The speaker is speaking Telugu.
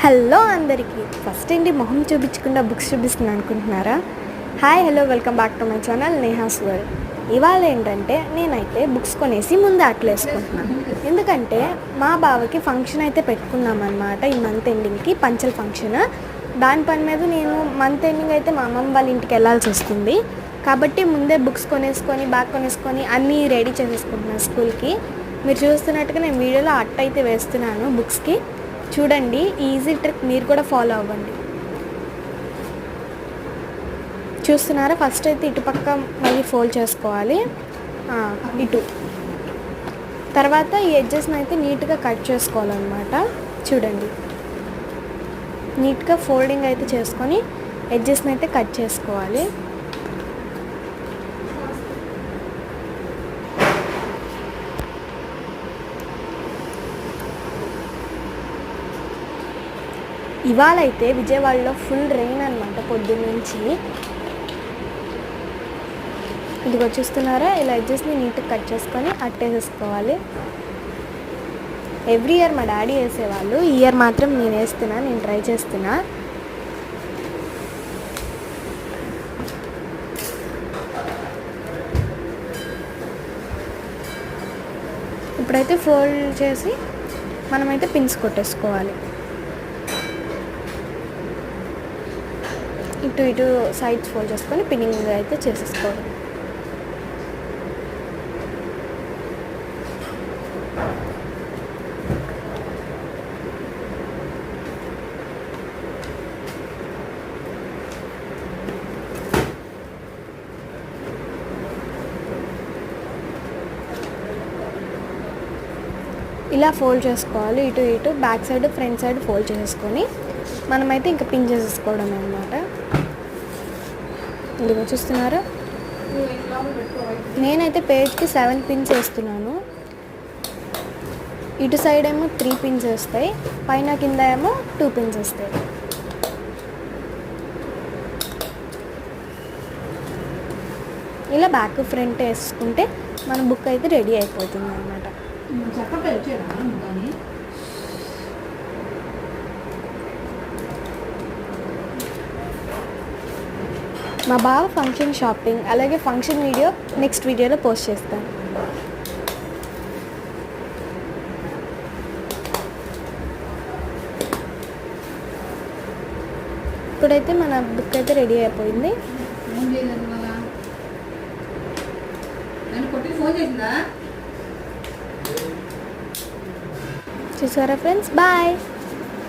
హలో అందరికీ ఫస్ట్ ఏంటి మొహం చూపించకుండా బుక్స్ చూపిస్తుంది అనుకుంటున్నారా? Hi hello welcome back to my channel Neha's world. ఇవాళ ఏంటంటే నేనైతే బుక్స్ కొనేసి ముందు అట్లా వేసుకుంటున్నాను. ఎందుకంటే మా బావకి ఫంక్షన్ అయితే పెట్టుకున్నాం అనమాట ఈ మంత్ ఎండింగ్కి, పంచల్ ఫంక్షన్. దాని పని మీద నేను మంత్ ఎండింగ్ అయితే మా అమ్మమ్మ వాళ్ళ ఇంటికి వెళ్ళాల్సి వస్తుంది. కాబట్టి ముందే బుక్స్ కొనేసుకొని బ్యాగ్ కొనేసుకొని అన్నీ రెడీ చేసేసుకుంటున్నాను స్కూల్కి. మీరు చూస్తున్నట్టుగా నేను వీడియోలో అట్ట అయితే వేస్తున్నాను బుక్స్కి. చూడండి, ఈజీ ట్రిక్ మీరు కూడా ఫాలో అవ్వండి. చూస్తున్నారా? ఫస్ట్ అయితే ఇటుపక్క మళ్ళీ ఫోల్డ్ చేసుకోవాలి, ఇటు. తర్వాత ఈ ఎడ్జెస్ని అయితే నీట్గా కట్ చేసుకోవాలన్నమాట. చూడండి, నీట్గా ఫోల్డింగ్ అయితే చేసుకొని ఎడ్జెస్ని అయితే కట్ చేసుకోవాలి. ఇవాళ అయితే విజయవాడలో ఫుల్ రెయిన్ అనమాట పొద్దున్న నుంచి. ఇదిగో చూస్తున్నారా? ఇలా ఎడ్జెస్ని నీట్గా కట్ చేసుకొని అట్టేసేసుకోవాలి. ఎవ్రీ ఇయర్ మా డాడీ వేసేవాళ్ళు, ఈ ఇయర్ మాత్రం నేను వేస్తున్నా, నేను ట్రై చేస్తున్నా. ఇప్పుడైతే ఫోల్డ్ చేసి మనమైతే పిన్స్ కొట్టేసుకోవాలి. ఇటు ఇటు సైడ్స్ ఫోల్డ్ చేసుకొని పిన్నింగ్ అయితే చేసేసుకోవాలి. ఇలా ఫోల్డ్ చేసుకోవాలి, ఇటు ఇటు back side front side fold చేసుకొని మనమైతే ఇంకా పిన్ చేసేసుకోవడం అనమాట. ఇదిగో చూస్తున్నారా? నేనైతే పేజ్కి 7 పిన్స్ వేస్తున్నాను. ఇటు సైడ్ ఏమో 3 పిన్స్ వస్తాయి, పైన కింద ఏమో 2 పిన్స్ వస్తాయి. ఇలా బ్యాక్ ఫ్రంట్ వేసుకుంటే మన బుక్ అయితే రెడీ అయిపోతుంది అనమాట. మా బావ ఫంక్షన్ షాపింగ్ అలాగే ఫంక్షన్ వీడియో నెక్స్ట్ వీడియోలో పోస్ట్ చేస్తాను. ఇప్పుడైతే మన బుక్ అయితే రెడీ అయిపోయింది. చూసారా ఫ్రెండ్స్? బాయ్.